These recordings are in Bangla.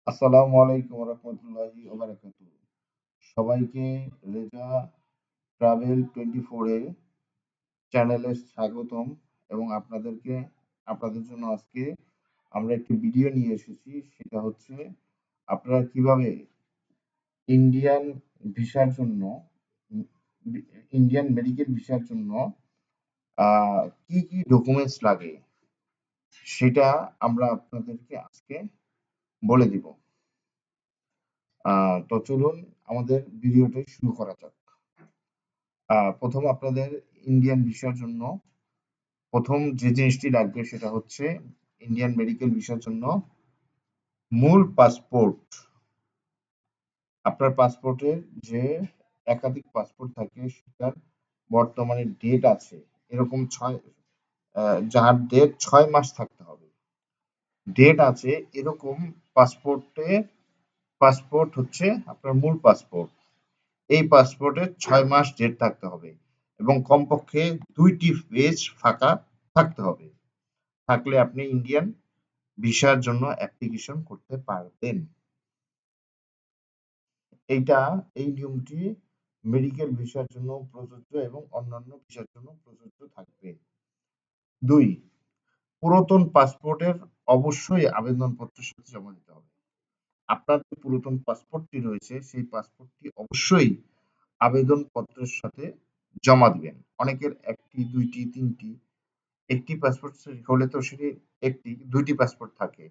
আসসালামু আলাইকুম রহমতুল্লাহি ওবারাকাতুহ। সবাইকে রেজা ট্রাভেল 24 এ চ্যানেলে স্বাগতম এবং আপনাদের জন্য আজকে আমরা একটি ভিডিও নিয়ে এসেছি। সেটা হচ্ছে আপনারা কিভাবে ইন্ডিয়ান ভিসার জন্য উম, ইন্ডিয়ান মেডিকেল ভিসার জন্য কি কি ডকুমেন্টস লাগে সেটা আমরা আপনাদেরকে আজকে বলে দিব। তো চলুন আমাদের ভিডিওটি শুরু করা যাক। প্রথম আপনাদের ইন্ডিয়ান ভিসার জন্য প্রথম যে জিনিসটি লাগবে সেটা হচ্ছে ইন্ডিয়ান মেডিকেল ভিসার জন্য মূল পাসপোর্ট। আপনার পাসপোর্টের যে একাধিক পাসপোর্ট থাকে সেটার বর্তমানে ডেট আছে এরকম যার ডেট 6 মাস থাকতে হবে। ডেট আছে এরকম পাসপোর্টে পাসপোর্ট হচ্ছে আপনার মূল পাসপোর্ট। এই পাসপোর্টে 6 মাস ডেট থাকতে হবে এবং কমপক্ষে 2টি পেজ ফাঁকা থাকতে হবে। থাকলে আপনি ইন্ডিয়ান ভিসার জন্য অ্যাপ্লিকেশন করতে পারবেন। এই নিয়মটি মেডিকেল ভিসার জন্য প্রযোজ্য এবং অন্যান্য ভিসার জন্য প্রযোজ্য থাকবে। 2, পুরাতন পাসপোর্টের অবশ্যই আবেদনপত্রের সাথে জমা দিতে হবে। আপনার যে পুরাতন পাসপোর্টটি রয়েছে সেই পাসপোর্টটি অবশ্যই আবেদনপত্রের সাথে জমা দিবেন। অনেকের 1টি, 2টি, 3টি, একটি পাসপোর্ট হলে তো সেটি 2টি পাসপোর্ট থাকে।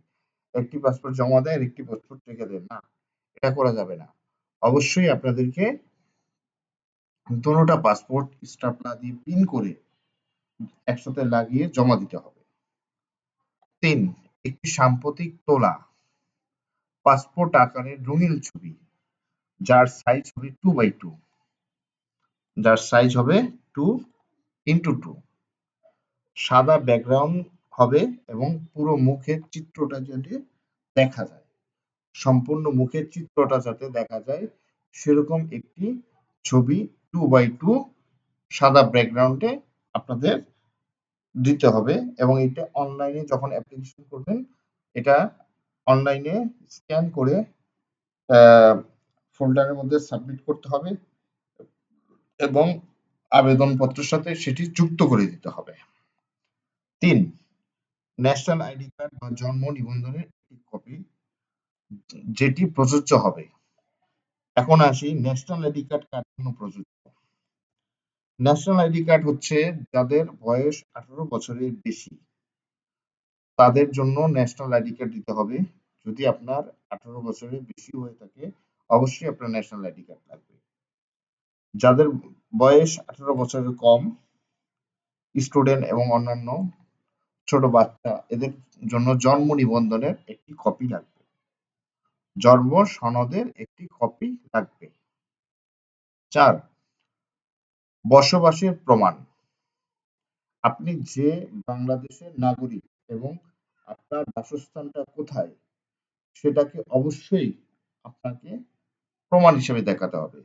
একটি পাসপোর্ট জমা দেয় আর একটি পাসপোর্ট রেখে দেন না, এটা করা যাবে না। অবশ্যই আপনাদেরকে দোনোটা পাসপোর্ট স্টাপলা দিয়ে পিন করে একসাথে লাগিয়ে জমা দিতে হবে। 3, একটি সাম্প্রতিক তোলা পাসপোর্ট আকারের রঙিন ছবি যার সাইজ হবে 2x2, যার সাইজ হবে 2x2। সাদা ব্যাকগ্রাউন্ড হবে এবং পুরো মুখের চিত্রটা যাতে দেখা যায়, সম্পূর্ণ মুখের চিত্রটা যাতে দেখা যায় সেরকম একটি ছবি 2x2 সাদা ব্যাকগ্রাউন্ডে আপনাদের দিতে হবে এবং এটা অনলাইনে যখন অ্যাপ্লিকেশন করবেন এটা অনলাইনে স্ক্যান করে ফোল্ডারের মধ্যে সাবমিট করতে হবে এবং আবেদনপত্রের সাথে সেটি যুক্ত করে দিতে হবে। 3, ন্যাশনাল আইডি কার্ড বা জন্ম নিবন্ধনের একটি কপি যেটি প্রযোজ্য হবে। এখন আসি ন্যাশনাল আইডি কার্ড কার জন্য প্রযোজ্য। ন্যাশনাল আইডি কার্ড হচ্ছে যাদের বয়স 18 বছরের বেশি তাদের জন্য ন্যাশনাল আইডি কার্ড দিতে হবে। যদি আপনার 18 বছরের বেশি হয়ে থাকে অবশ্যই আপনার ন্যাশনাল আইডি কার্ড লাগবে। যাদের বয়স 18 বছরের কম, স্টুডেন্ট এবং অন্যান্য ছোট বাচ্চা এদের জন্য জন্ম নিবন্ধনের একটি কপি লাগবে। জন্ম সনদের একটি কপি লাগবে। 4, বসবাসের প্রমাণ। আপনি যে বাংলাদেশের নাগরিক এবং আপনার বাসস্থানটা কোথায় সেটাকে অবশ্যই আপনাকে প্রমাণ হিসেবে দেখাতে হবে।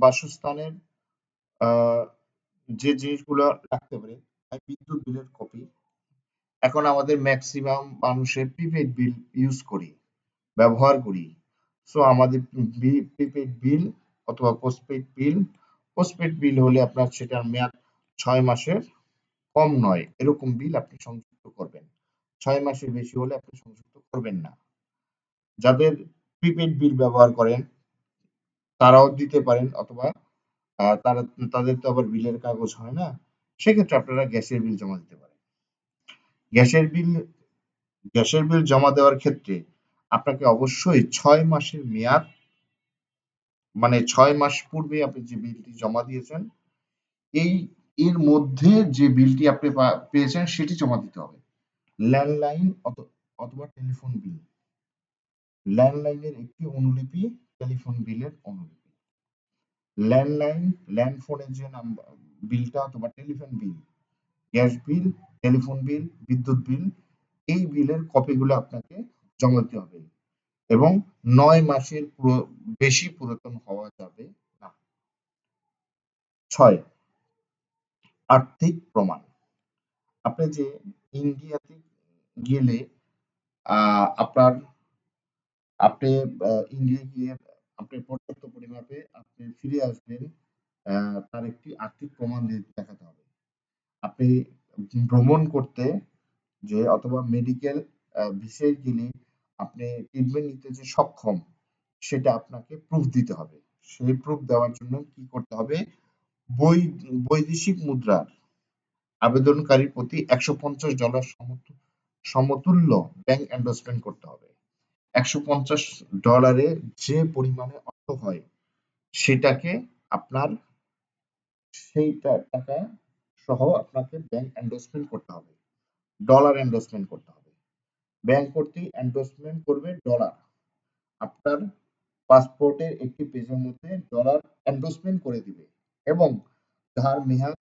বাসস্থানের যে জিনিসগুলো রাখতে পারে, বিদ্যুৎ বিলের কপি। এখন আমাদের ম্যাক্সিমাম মানুষের প্রিপেইড বিল ইউজ করি, ব্যবহার করি। সো আমাদের প্রিপেইড বিল অথবা পোস্টপেইড বিল হলে আপনার সেটার মেয়াদ 6 মাসের কম নয় এরকম বিল আপনি সংযুক্ত করবেন। 6 মাসের বেশি হলে আপনি সংযুক্ত করবেন না। যাদের প্রিপেইড বিল ব্যবহার করেন তারাও দিতে পারেন অথবা তারা তাদের তো আবার বিলের কাগজ হয় না, সেক্ষেত্রে আপনারা গ্যাসের বিল জমা দিতে পারেন। গ্যাসের বিল গ্যাসের বিল জমা দেওয়ার ক্ষেত্রে আপনাকে অবশ্যই 6 মাসের মেয়াদ, মানে 6 মাস পূর্বে আপনি যে বিলটি জমা দিয়েছেন এই এর মধ্যে যে বিলটি আপনি পেয়েছেন সেটি জমা দিতে হবে। ল্যান্ডলাইন অথবা টেলিফোন বিল, ল্যান্ডলাইনের একটি অনুলিপি, টেলিফোন বিলের অনুলিপি। ল্যান্ড ফোনের যে বিলটা অথবা telephone bill, gas bill, telephone bill, বিদ্যুৎ বিল, এই বিলের কপিগুলো আপনাকে জমা দিতে হবে এবং 9 মাসের বেশি পুরাতন হওয়া যাবে না। 6, আর্থিক প্রমাণ। আপনি যে ইন্ডিয়াতে গেলে আপনার আপনি ইন্ডিয়া গিয়ে আপনি পর্যাপ্ত পরিমাপে আপনি ফিরে আসবেন, তার একটি আর্থিক প্রমাণ দেখাতে হবে। আপনি ভ্রমণ করতে যে অথবা মেডিকেল ভিসায় গেলে আপনি ট্রিটমেন্ট নিতে যে সক্ষম, সেটা আপনাকে প্রুফ দিতে হবে। সেই প্রুফ দেওয়ার জন্য কি করতে হবে? বৈ বৈদেশিক মুদ্রার আবেদনকারীর প্রতি $150 সমতুল্য ব্যাংক এন্ডোর্সমেন্ট করতে হবে। $150 যে পরিমাণে অর্থ হয়, সেটাকে আপনার সেইটা টাকা সহ আপনাকে ব্যাংক এন্ডোর্সমেন্ট করতে হবে, ডলার এন্ডোর্সমেন্ট করতে হবে। ব্যাংক কর্তৃক এন্ডোর্সমেন্ট করবে ডলার। আপনার পাসপোর্টের একটি পেজের মধ্যে ডলার এন্ডোর্সমেন্ট করে দিবে এবং তার মেয়াদ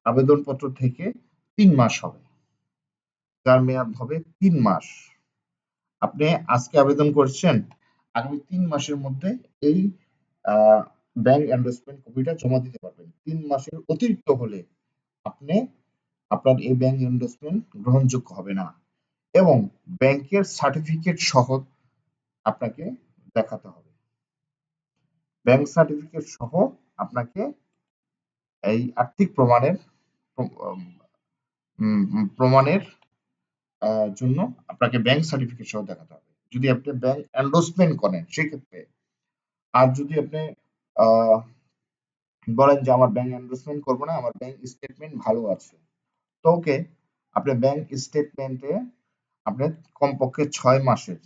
আবেদনপত্র থেকে 3 মাস হবে। যার মেয়াদ হবে 3 মাস। আপনি আজকে আবেদন করছেন, আগামী 3 মাসের মধ্যে এই ব্যাংক এন্ডোর্সমেন্ট কপিটা জমা দিতে পারবেন। 3 মাসের অতিরিক্ত হলে আপনি আপনার এই ব্যাংক এন্ডোর্সমেন্ট গ্রহণযোগ্য হবে না এবং ব্যাংকের সার্টিফিকেট সহ আপনাকে দেখাতে হবে। ব্যাংক সার্টিফিকেট সহ আপনাকে এই আর্থিক প্রমাণের জন্য আপনাকে ব্যাংক সার্টিফিকেট সহ দেখাতে হবে, যদি আপনি ব্যাংক এন্ডোর্সমেন্ট করেন সেক্ষেত্রে। আর যদি আপনি বলেন যে আমার ব্যাংক এন্ডোর্সমেন্ট করবো না, আমার ব্যাংক স্টেটমেন্ট ভালো আছে, তো ওকে, আপনি ব্যাংক স্টেটমেন্টে আপনি কমপক্ষে 6 মাসের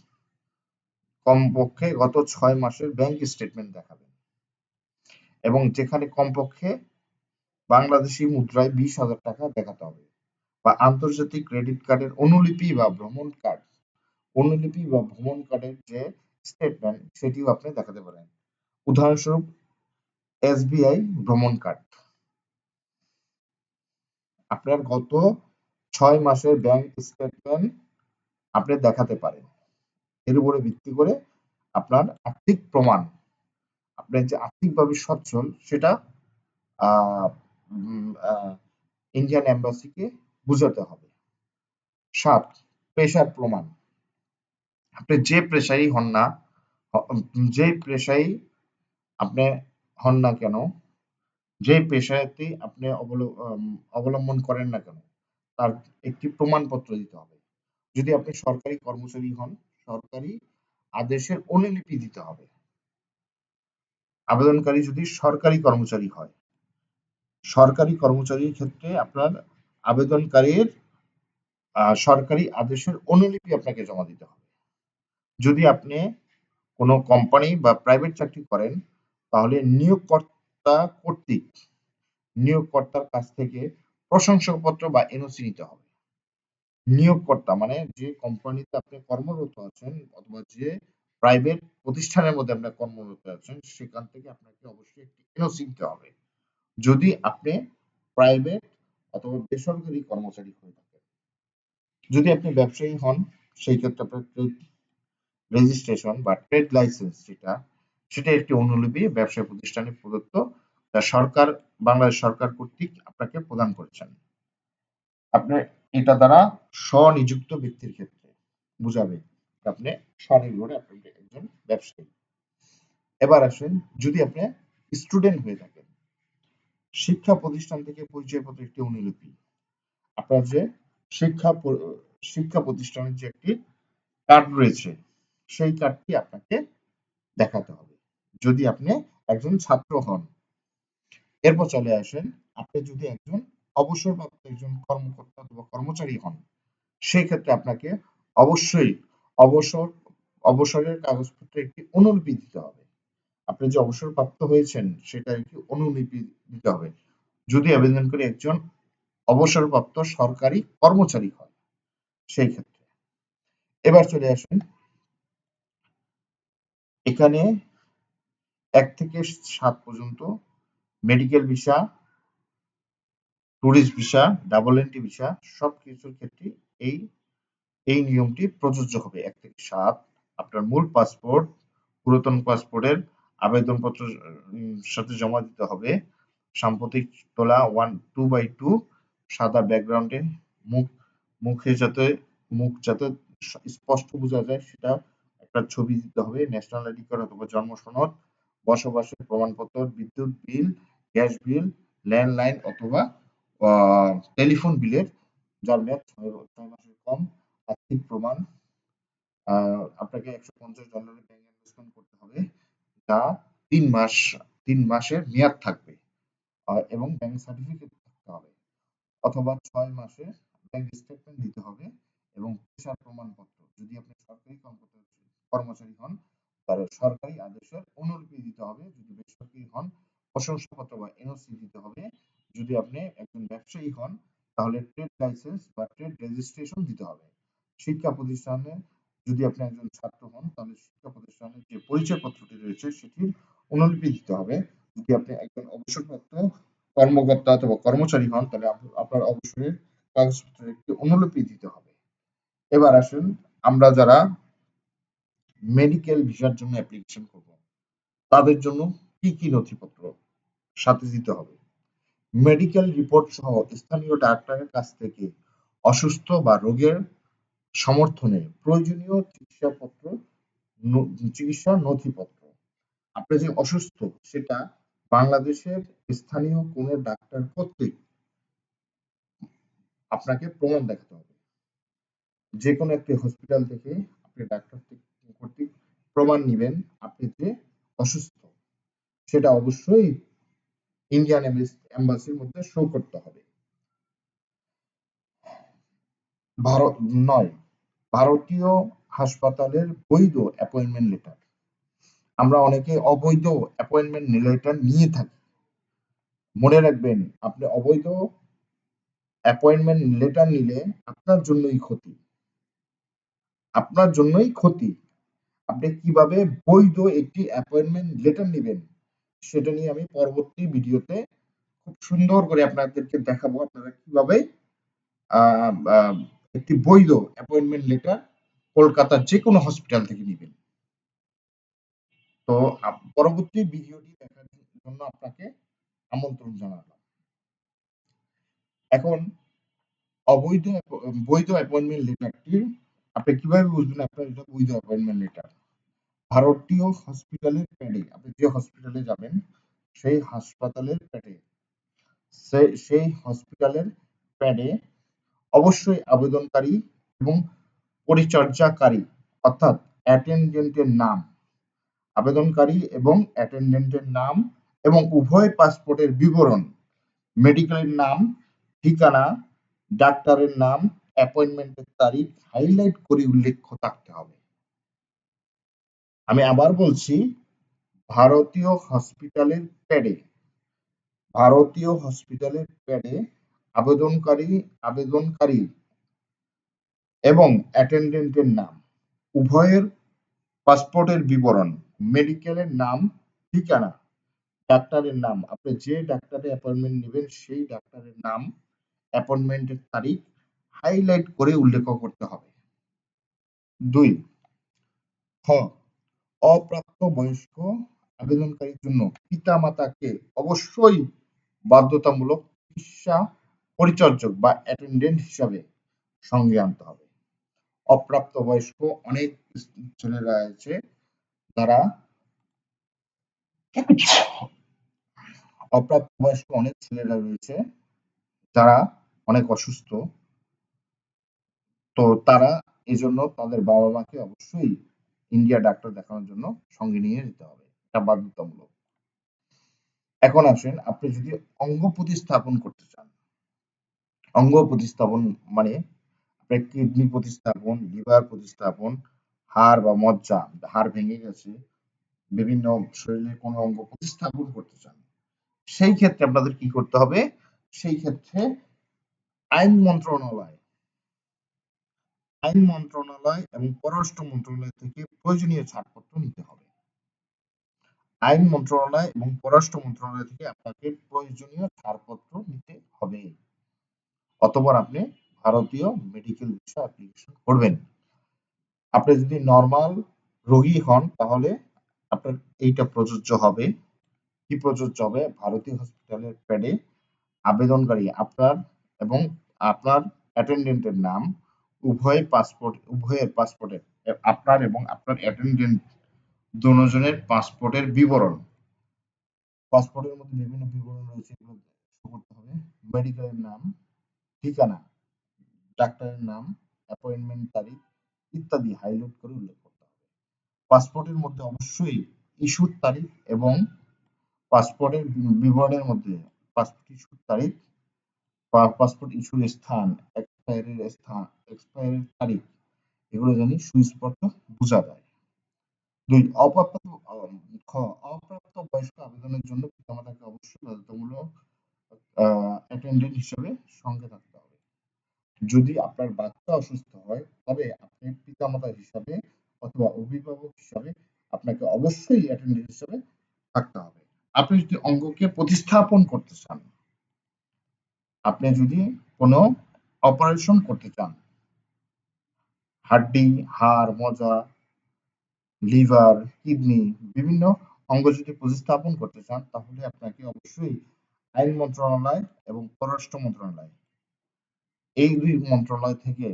গত 6 মাসের ব্যাংক স্টেটমেন্ট দেখাবেন এবং যেখানে কমপক্ষে বাংলাদেশি মুদ্রায় 20,000 টাকা দেখাতে হবে বা আন্তর্জাতিক ক্রেডিট কার্ডের অনুলিপি বা ভ্রমণ কার্ডের যে স্টেটমেন্ট সেটিও আপনি দেখাতে পারেন। উদাহরণস্বরূপ SBI ভ্রমণ কার্ড। আপনার গত 6 মাসের ব্যাংক স্টেটমেন্ট আপনি দেখাতে পারেন। এর উপরে ভিত্তি করে আপনার আর্থিক প্রমাণ, আপনার যে আর্থিকভাবে সচ্ছল সেটা ইন্ডিয়ান এম্বাসিকে বুঝাতে হবে। 7, পেশার প্রমাণ। আপনি যে পেশাই হন না আপনি হন না কেন, যে পেশাতে আপনি অবলম্বন করেন না কেন, তার একটি প্রমাণপত্র দিতে হবে। যদি আপনি সরকারি কর্মচারী হন, সরকারি আদেশের অনুলিপি দিতে হবে। আবেদনকারী যদি সরকারি কর্মচারী হয়, সরকারি কর্মচারীর ক্ষেত্রে আপনার আবেদনকারীর সরকারি আদেশের অনুলিপি আপনাকে জমা দিতে হবে। যদি আপনি কোনো কোম্পানি বা প্রাইভেট চাকরি করেন, তাহলে নিয়োগকর্তার কাছ থেকে প্রশংসাপত্র বা NOC নিতে হবে। নিয়োগকর্তা মানে যে কোম্পানিতে আপনি কর্মরত আছেন অথবা যে প্রাইভেট প্রতিষ্ঠানের মধ্যে আপনি কর্মরত আছেন, সেখান থেকে আপনাকে অবশ্যই একটি NOC নিতে হবে যদি আপনি প্রাইভেট অথবা বেসরকারি কর্মচারী হয়ে থাকেন। যদি আপনি ব্যবসায়ী হন, সেই ক্ষেত্রে আপনার ট্রেড রেজিস্ট্রেশন বা ট্রেড লাইসেন্স সেটা একটি অনুলিপি ব্যবসায় প্রতিষ্ঠানে প্রদত্ত, যা বাংলাদেশ সরকার কর্তৃক আপনাকে প্রদান করেছেন। আপনি এটা দ্বারা স্বনিযুক্ত ব্যক্তির ক্ষেত্রে বুঝাবে আপনি স্বনির্ভর, আপনি একজন ব্যবসায়ী। এবার আসেন, যদি আপনি স্টুডেন্ট হয়ে থাকেন, শিক্ষা প্রতিষ্ঠান থেকে পরিচয়পত্র একটি অনুলিপি, আপনার যে শিক্ষা প্রতিষ্ঠানের যে একটি কার্ড রয়েছে, সেই কার্ডটি আপনাকে দেখাতে হবে যদি আপনি একজন ছাত্র হন। এরপর চলে আসেন, আপনি যদি একজন অবসরপ্রাপ্ত একজন কর্মকর্তা অথবা কর্মচারী হন, সেই ক্ষেত্রে আপনাকে অবশ্যই অবসরের কাগজপত্র একটি অনুলিপি দিতে হবে। আপনি যে অবসরপ্রাপ্ত হয়েছেন সেটা একটি অনুলিপি দিতে হবে যদি আবেদনকারী একজন অবসরপ্রাপ্ত সরকারি কর্মচারী হয় সেই ক্ষেত্রে। এবার চলে আসুন, এখানে 1 থেকে 7 পর্যন্ত medical visa, tourist visa, double entry visa সবকিছুর ক্ষেত্রে এই নিয়মটি প্রযোজ্য হবে। 1 থেকে 7 আপনার মূল পাসপোর্ট, পুরাতন পাসপোর্টের আবেদনপত্র সাথে জমা দিতে হবে। সাম্প্রতিক তোলা 2x2 সাদা ব্যাকগ্রাউন্ডে মুখ যাতে স্পষ্ট বোঝা যায় সেটা একটা ছবি দিতে হবে, ন্যাশনাল আইডি কার্ড অথবা জন্ম সনদ, বসবাসের প্রমাণপত্র, বিদ্যুৎ বিল, গ্যাস বিল, ল্যান্ডলাইন অথবা টেলিফোন বিলের যার মেয়াদ 6 মাসের কম, আর্থিক প্রমাণ। আপনাকে $150 ব্যাংক ইনভেস্টমেন্ট করতে হবে, যা 3 মাসের মেয়াদ থাকবে, এবং ব্যাংক সার্টিফিকেট থাকতে হবে, অথবা 6 মাসের ব্যাংক স্টেটমেন্ট দিতে হবে, এবং পেশার প্রমাণপত্র। যদি আপনি সরকারি কর্মচারী হন, তাহলে সরকারি আদেশের অনুলিপি দিতে হবে। যদি বেসরকারি হন, প্রশংসাপত্র বা এনওসি দিতে হবে। যদি আপনি একজন ব্যবসায়ী হন, তাহলে ট্রেড লাইসেন্স বা ট্রেড রেজিস্ট্রেশন দিতে হবে। শিক্ষা প্রতিষ্ঠানে যদি আপনি একজন ছাত্র হন, তাহলে শিক্ষা প্রতিষ্ঠানের যে পরিচয়পত্রটি রয়েছে সেটির অনুলিপি দিতে হবে। যদি আপনি একজন অবসরপ্রাপ্ত কর্মকর্তা অথবা কর্মচারী হন, তাহলে আপনার অবসরের কাগজপত্রের একটি অনুলিপি দিতে হবে। এবার আসুন, আমরা যারা মেডিকেল ভিসার জন্য অ্যাপ্লিকেশন করব, তাদের জন্য কি কি নথিপত্র সাথে দিতে হবে? মেডিকেল রিপোর্ট সহ স্থানীয় ডাক্তারের কাছ থেকে অসুস্থ বা রোগের সমর্থনে প্রয়োজনীয় চিকিৎসা নথিপত্র। আপনি যে অসুস্থ, সেটা বাংলাদেশের স্থানীয় কোনো ডাক্তার কর্তৃক আপনাকে প্রমাণ দেখাতে হবে। যে কোনো একটি হসপিটাল থেকে আপনি ডাক্তার কর্তৃক প্রমাণ নিবেন আপনি যে অসুস্থ, সেটা অবশ্যই ইন্ডিয়ান এম্বাসির মধ্যে শো করতে হবে। ভারতীয় হাসপাতালের বৈধ অ্যাপয়েন্টমেন্ট লেটার। আমরা অনেকে অবৈধ অ্যাপয়েন্টমেন্ট লেটার নিয়ে থাকি। মনে রাখবেন, আপনি অবৈধ অ্যাপয়েন্টমেন্ট লেটার নিলে আপনার জন্যই ক্ষতি। আপনার জন্যই ক্ষতি। আপনি কিভাবে বৈধ একটি অ্যাপয়েন্টমেন্ট লেটার নেবেন, সেটা নিয়ে আমি পরবর্তী ভিডিওতে খুব সুন্দর করে আপনাদেরকে দেখাবো, আপনারা কিভাবে একটি বৈধ অ্যাপয়েন্টমেন্ট লেটার কলকাতার যে কোনো হসপিটাল থেকে নেবেন। তো পরবর্তী ভিডিওটি দেখার জন্য আপনাকে আমন্ত্রণ জানালাম। এখন বৈধ অ্যাপয়েন্টমেন্ট লেটারটি আপনি কিভাবে বুঝবেন আপনার এটা বৈধ অ্যাপয়েন্টমেন্ট লেটার? ভারতীয় হসপিটালের প্যাডে, আপনি যে হসপিটালে যাবেন সেই হাসপাতালের প্যাডে, সেই হসপিটালের প্যাডে অবশ্যই আবেদনকারী এবং পরিচর্যাকারী অর্থাৎ অ্যাটেন্ডেন্টের নাম, আবেদনকারী এবং অ্যাটেন্ডেন্টের নাম এবং উভয় পাসপোর্টের বিবরণ, মেডিকেলের নাম, ঠিকানা, ডাক্তারের নাম, অ্যাপয়েন্টমেন্টের তারিখ হাইলাইট করে উল্লেখ থাকতে হবে। আমি আবার বলছি, ভারতীয় হসপিটালের প্যাডে আবেদনকারী এবং অ্যাটেন্ডেন্টের নাম, উভয়ের পাসপোর্টের বিবরণ, মেডিকেলের নাম, ঠিকানা, ডাক্তারের নাম, আপনি যে ডাক্তারের অ্যাপয়েন্টমেন্ট নেবেন সেই ডাক্তারের নাম, অ্যাপয়েন্টমেন্টের তারিখ হাইলাইট করে উল্লেখ করতে হবে। 2, অপ্রাপ্তবয়স্ক আবেদনকারীর জন্য পিতামাতাকে অবশ্যই বাধ্যতামূলক চিকিৎসা পরিচর্যক বা অ্যাটেন্ডেন্ট হিসাবে সঙ্গে আনতে হবে। অপ্রাপ্তবয়স্ক অনেক ছেলেরা আছে যারা রয়েছে যারা অনেক অসুস্থ, তো তারা এজন্য তাদের বাবা মাকে অবশ্যই ইন্ডিয়া ডাক্তার দেখানোর জন্য সঙ্গে নিয়ে যেতে হবে, এটা বাধ্যতামূলক। এখন আসেন, আপনি যদি অঙ্গ প্রতিস্থাপন করতে চান, অঙ্গ প্রতিস্থাপন মানে আপনার কিডনি প্রতিস্থাপন, লিভার প্রতিস্থাপন, হাড় বা মজ্জা, হাড় ভেঙে গেছে, বিভিন্ন শরীরের কোনো অঙ্গ প্রতিস্থাপন করতে চান, সেই ক্ষেত্রে আপনাদের কি করতে হবে? সেই ক্ষেত্রে আইন মন্ত্রণালয় এবং পররাষ্ট্র মন্ত্রণালয় থেকে প্রয়োজনীয় ছাড়পত্র নিতে হবে। আইন মন্ত্রণালয় এবং পররাষ্ট্র মন্ত্রণালয় থেকে আপনাকে প্রয়োজনীয় ছাড়পত্র নিতে হবে, অতঃপর আপনি ভারতীয় মেডিকেল ভিসা অ্যাপ্লিকেশন করবেন। আপনি যদি নরমাল রোগী হন তাহলে আপনার এইটা প্রযোজ্য হবে। কি প্রযোজ্য হবে? ভারতীয় হসপিটালের প্যাডে আবেদনকারী আপনার এবং আপনার অ্যাটেন্ডেন্টের নাম, উভয়ের পাসপোর্টের আপনার এবং আপনার অ্যাটেন্ডেন্ট দুজনের পাসপোর্টের বিবরণ। পাসপোর্টের মধ্যে বিভিন্ন বিবরণ রয়েছে, এগুলো শো করতে হবে। মেডিকেলের নাম, ঠিকানা, ডাক্তারের নাম, অ্যাপয়েন্টমেন্ট তারিখ ইত্যাদি হাইলাইট করে উল্লেখ করতে হবে। পাসপোর্টের মধ্যে অবশ্যই ইস্যুর তারিখ এবং পাসপোর্টের বিবরণের মধ্যে পাসপোর্ট ইস্যুর তারিখ, পাসপোর্ট ইস্যুর স্থান, এক্সপায়ারির তারিখ এগুলো জানি সুস্পষ্ট বোঝা যায়। ২. খ. অপ্রাপ্ত বয়স্ক আবেদনের জন্য পিতামাতাকে অবশ্যই বাধ্যতামূলক অ্যাটেন্ডেন্ট হিসেবে সঙ্গে থাকতে হবে। যদি আপনার বাচ্চা অসুস্থ হয় তবে আপনি পিতামাতা হিসাবে অথবা অভিভাবক হিসাবে আপনাকে অবশ্যই অ্যাটেন্ডেন্ট হিসেবে থাকতে হবে। আপনি যদি অঙ্গকে প্রতিস্থাপন করতে চান, আপনি যদি কোনো অপারেশন করতে চান, হাড্ডি, হাড়, মজ্জা, লিভার, কিডনি বিভিন্ন অঙ্গ যদি প্রতিস্থাপন করতে চান তাহলে আপনাকে অবশ্যই আইন মন্ত্রণালয় এবং পররাষ্ট্র মন্ত্রণালয় এই ২ মন্ত্রণালয় থেকে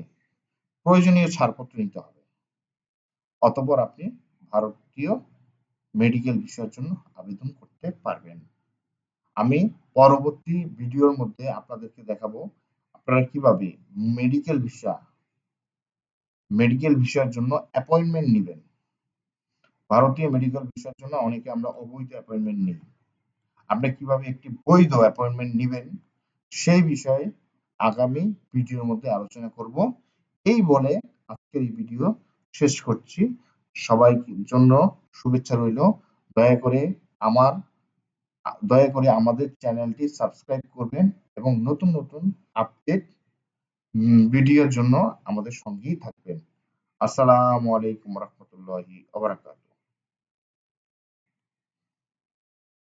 প্রয়োজনীয় ছাড়পত্র নিতে হবে। অতঃপর আপনি ভারতীয় মেডিকেল ভিসার জন্য আবেদন করতে পারবেন। আমি পরবর্তী ভিডিওর মধ্যে আপনাদেরকে দেখাবো আপনারা কিভাবে মেডিকেল ভিসার জন্য অ্যাপয়েন্টমেন্ট নিবেন। ভারতীয় মেডিকেল ভিসার জন্য অনেকে আমরা অবৈধ অ্যাপয়েন্টমেন্ট নিই। আপনি কিভাবে একটি বৈধ অ্যাপয়েন্টমেন্ট নিবেন সেই বিষয়ে আগামী ভিডিওর মধ্যে আলোচনা করব। এই বলে আজকের এই ভিডিও শেষ করছি। সবার জন্য শুভেচ্ছা রইল। দয়া করে আমার দয়া করে আমাদের চ্যানেলটি সাবস্ক্রাইব করবেন এবং নতুন নতুন আপডেট ভিডিওর জন্য আমাদের সঙ্গেই থাকবেন। আসসালামু আলাইকুম রহমতুল্লাহি ওয়া বারাকাতুহু।